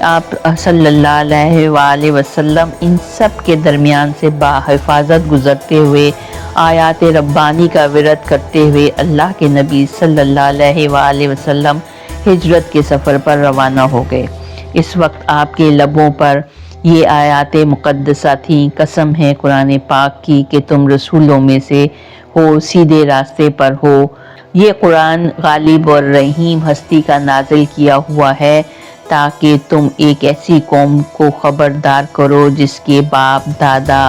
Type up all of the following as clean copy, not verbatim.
آپ صلی اللہ علیہ وآلہ وسلم ان سب کے درمیان سے باحفاظت گزرتے ہوئے آیات ربانی کا ورد کرتے ہوئے اللہ کے نبی صلی اللہ علیہ وآلہ وسلم ہجرت کے سفر پر روانہ ہو گئے۔ اس وقت آپ کے لبوں پر یہ آیات مقدسہ تھیں، قسم ہے قرآن پاک کی کہ تم رسولوں میں سے ہو، سیدھے راستے پر ہو۔ یہ قرآن غالب اور رحیم ہستی کا نازل کیا ہوا ہے تاکہ تم ایک ایسی قوم کو خبردار کرو جس کے باپ دادا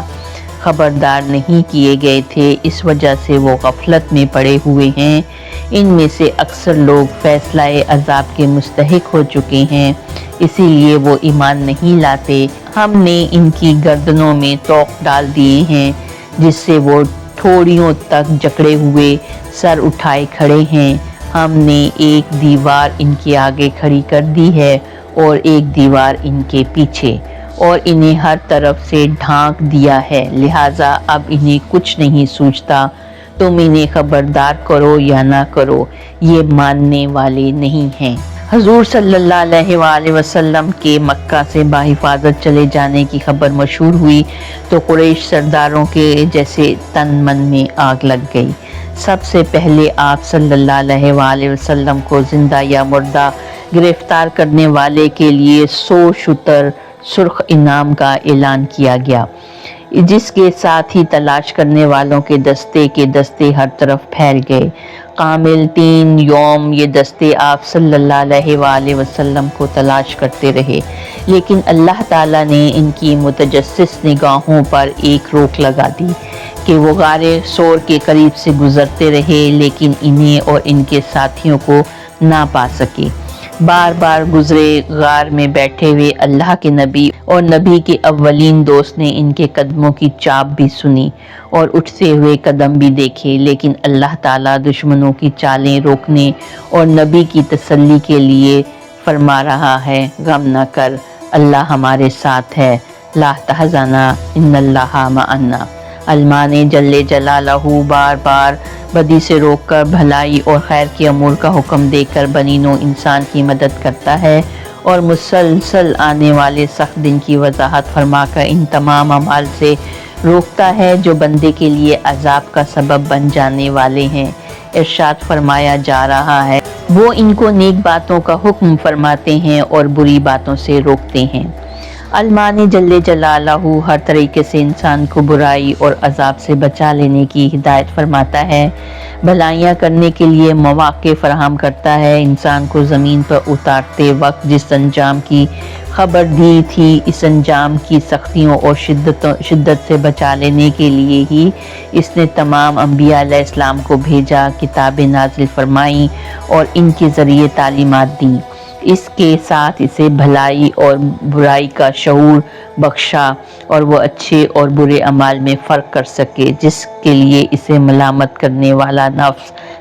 خبردار نہیں کیے گئے تھے، اس وجہ سے وہ غفلت میں پڑے ہوئے ہیں۔ ان میں سے اکثر لوگ فیصلہ عذاب کے مستحق ہو چکے ہیں، اسی لیے وہ ایمان نہیں لاتے۔ ہم نے ان کی گردنوں میں طوق ڈال دیے ہیں جس سے وہ ٹھوڑیوں تک جکڑے ہوئے سر اٹھائے کھڑے ہیں۔ ہم نے ایک دیوار ان کے آگے کھڑی کر دی ہے اور ایک دیوار ان کے پیچھے، اور انہیں ہر طرف سے ڈھانک دیا ہے، لہٰذا اب انہیں کچھ نہیں سوچتا۔ تم انہیں خبردار کرو یا نہ کرو، یہ ماننے والے نہیں ہیں۔ حضور صلی اللہ علیہ وآلہ وسلم کے مکہ سے باحفاظت چلے جانے کی خبر مشہور ہوئی تو قریش سرداروں کے جیسے تن من میں آگ لگ گئی۔ سب سے پہلے آپ صلی اللہ علیہ وآلہ وسلم کو زندہ یا مردہ گرفتار کرنے والے کے لیے 100 شتر سرخ انعام کا اعلان کیا گیا، جس کے ساتھ ہی تلاش کرنے والوں کے دستے ہر طرف پھیل گئے۔ کامل 3 یوم یہ دستے آپ صلی اللہ علیہ وآلہ وسلم کو تلاش کرتے رہے، لیکن اللہ تعالیٰ نے ان کی متجسس نگاہوں پر ایک روک لگا دی کہ وہ غار ثور کے قریب سے گزرتے رہے لیکن انہیں اور ان کے ساتھیوں کو نہ پا سکے۔ بار بار گزرے غار میں بیٹھے ہوئے اللہ کے نبی اور نبی کے اولین دوست نے ان کے قدموں کی چاپ بھی سنی اور اٹھتے ہوئے قدم بھی دیکھے، لیکن اللہ تعالیٰ دشمنوں کی چالیں روکنے اور نبی کی تسلی کے لیے فرما رہا ہے، غم نہ کر، اللہ ہمارے ساتھ ہے، لا تحزن ان اللہ معنا۔ المانے جل جلالہ بار بار بدی سے روک کر بھلائی اور خیر کے امور کا حکم دے کر بنی نوع انسان کی مدد کرتا ہے اور مسلسل آنے والے سخت دن کی وضاحت فرما کر ان تمام اعمال سے روکتا ہے جو بندے کے لیے عذاب کا سبب بن جانے والے ہیں۔ ارشاد فرمایا جا رہا ہے، وہ ان کو نیک باتوں کا حکم فرماتے ہیں اور بری باتوں سے روکتے ہیں۔ المانی جل جلالہ ہر طریقے سے انسان کو برائی اور عذاب سے بچا لینے کی ہدایت فرماتا ہے، بھلائیاں کرنے کے لیے مواقع فراہم کرتا ہے۔ انسان کو زمین پر اتارتے وقت جس انجام کی خبر دی تھی، اس انجام کی سختیوں اور شدت سے بچا لینے کے لیے ہی اس نے تمام انبیاء علیہ السلام کو بھیجا، کتابیں نازل فرمائیں اور ان کے ذریعے تعلیمات دیں۔ اس کے ساتھ اسے بھلائی اور برائی کا شعور بخشا اور وہ اچھے اور برے اعمال میں فرق کر سکے، جس کے لیے اسے ملامت کرنے والا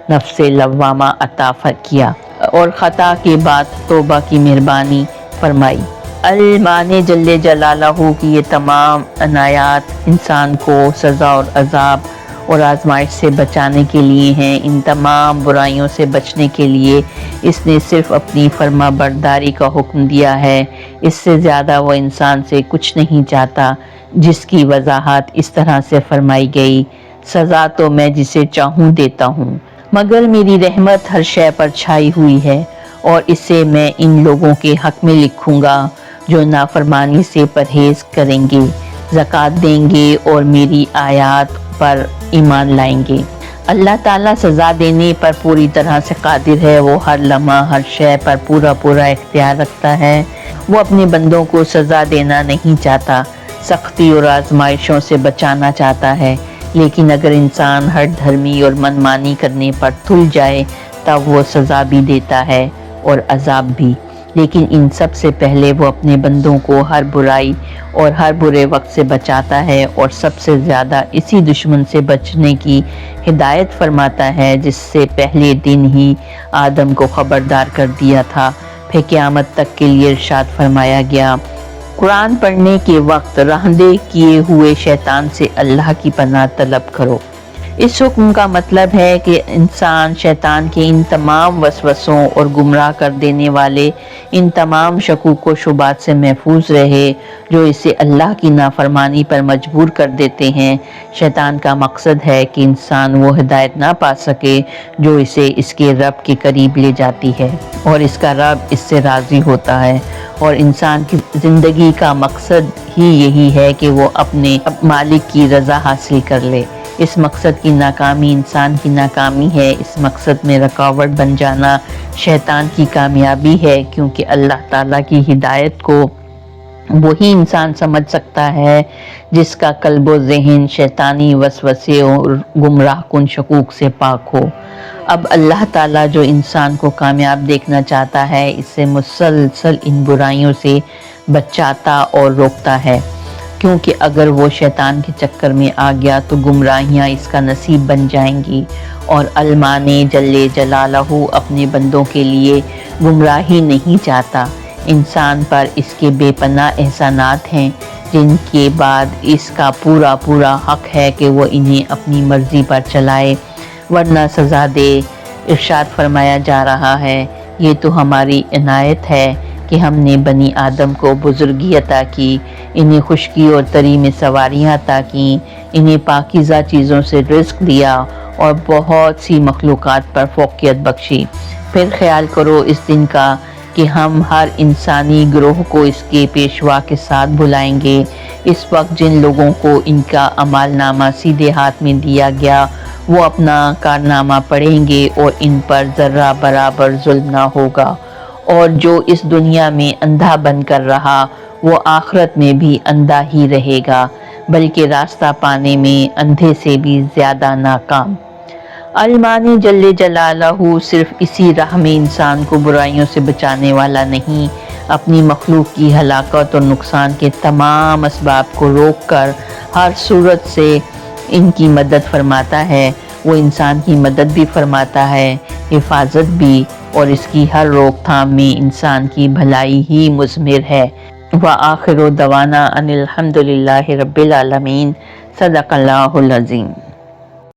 نفس لوامہ عطا کیا اور خطا کے بعد توبہ کی مہربانی فرمائی۔ المانے جل جلالہ کی یہ تمام عنایات انسان کو سزا اور عذاب اور آزمائش سے بچانے کے لیے ہیں۔ ان تمام برائیوں سے بچنے کے لیے اس نے صرف اپنی فرما برداری کا حکم دیا ہے، اس سے زیادہ وہ انسان سے کچھ نہیں چاہتا، جس کی وضاحت اس طرح سے فرمائی گئی، سزا تو میں جسے چاہوں دیتا ہوں، مگر میری رحمت ہر شے پر چھائی ہوئی ہے اور اسے میں ان لوگوں کے حق میں لکھوں گا جو نافرمانی سے پرہیز کریں گے، زکوٰۃ دیں گے اور میری آیات پر ایمان لائیں گے۔ اللہ تعالیٰ سزا دینے پر پوری طرح سے قادر ہے، وہ ہر لمحہ ہر شے پر پورا اختیار رکھتا ہے۔ وہ اپنے بندوں کو سزا دینا نہیں چاہتا، سختی اور آزمائشوں سے بچانا چاہتا ہے، لیکن اگر انسان ہر دھرمی اور منمانی کرنے پر تل جائے تب وہ سزا بھی دیتا ہے اور عذاب بھی، لیکن ان سب سے پہلے وہ اپنے بندوں کو ہر برائی اور ہر برے وقت سے بچاتا ہے اور سب سے زیادہ اسی دشمن سے بچنے کی ہدایت فرماتا ہے جس سے پہلے دن ہی آدم کو خبردار کر دیا تھا۔ پھر قیامت تک کے لیے ارشاد فرمایا گیا، قرآن پڑھنے کے وقت رہندے کیے ہوئے شیطان سے اللہ کی پناہ طلب کرو۔ اس حکم کا مطلب ہے کہ انسان شیطان کے ان تمام وسوسوں اور گمراہ کر دینے والے ان تمام شکوک و شبہات سے محفوظ رہے جو اسے اللہ کی نافرمانی پر مجبور کر دیتے ہیں۔ شیطان کا مقصد ہے کہ انسان وہ ہدایت نہ پا سکے جو اسے اس کے رب کے قریب لے جاتی ہے اور اس کا رب اس سے راضی ہوتا ہے، اور انسان کی زندگی کا مقصد ہی یہی ہے کہ وہ اپنے مالک کی رضا حاصل کر لے۔ اس مقصد کی ناکامی انسان کی ناکامی ہے، اس مقصد میں رکاوٹ بن جانا شیطان کی کامیابی ہے، کیونکہ اللہ تعالیٰ کی ہدایت کو وہی انسان سمجھ سکتا ہے جس کا قلب و ذہن شیطانی وسوسے اور گمراہ کن شکوک سے پاک ہو۔ اب اللہ تعالیٰ جو انسان کو کامیاب دیکھنا چاہتا ہے اس سے مسلسل ان برائیوں سے بچاتا اور روکتا ہے، کیونکہ اگر وہ شیطان کے چکر میں آ گیا تو گمراہیاں اس کا نصیب بن جائیں گی، اور الماء جل جلالہ اپنے بندوں کے لیے گمراہی نہیں چاہتا۔ انسان پر اس کے بے پناہ احسانات ہیں جن کے بعد اس کا پورا حق ہے کہ وہ انہیں اپنی مرضی پر چلائے ورنہ سزا دے۔ ارشاد فرمایا جا رہا ہے، یہ تو ہماری عنایت ہے کہ ہم نے بنی آدم کو بزرگی عطا کی، انہیں خشکی اور تری میں سواریاں عطا کی، انہیں پاکیزہ چیزوں سے رزق دیا اور بہت سی مخلوقات پر فوقیت بخشی۔ پھر خیال کرو اس دن کا کہ ہم ہر انسانی گروہ کو اس کے پیشوا کے ساتھ بلائیں گے۔ اس وقت جن لوگوں کو ان کا اعمال نامہ سیدھے ہاتھ میں دیا گیا وہ اپنا کارنامہ پڑھیں گے اور ان پر ذرہ برابر ظلم نہ ہوگا، اور جو اس دنیا میں اندھا بن کر رہا وہ آخرت میں بھی اندھا ہی رہے گا، بلکہ راستہ پانے میں اندھے سے بھی زیادہ ناکام۔ المانی جل جلالہ صرف اسی راہ میں انسان کو برائیوں سے بچانے والا نہیں، اپنی مخلوق کی ہلاکت اور نقصان کے تمام اسباب کو روک کر ہر صورت سے ان کی مدد فرماتا ہے۔ وہ انسان کی مدد بھی فرماتا ہے، حفاظت بھی، اور اس کی ہر روک تھام میں انسان کی بھلائی ہی مضمر ہے۔ وآخر دعوانا ان الحمد للہ رب العالمین۔ صدق اللہ العظیم۔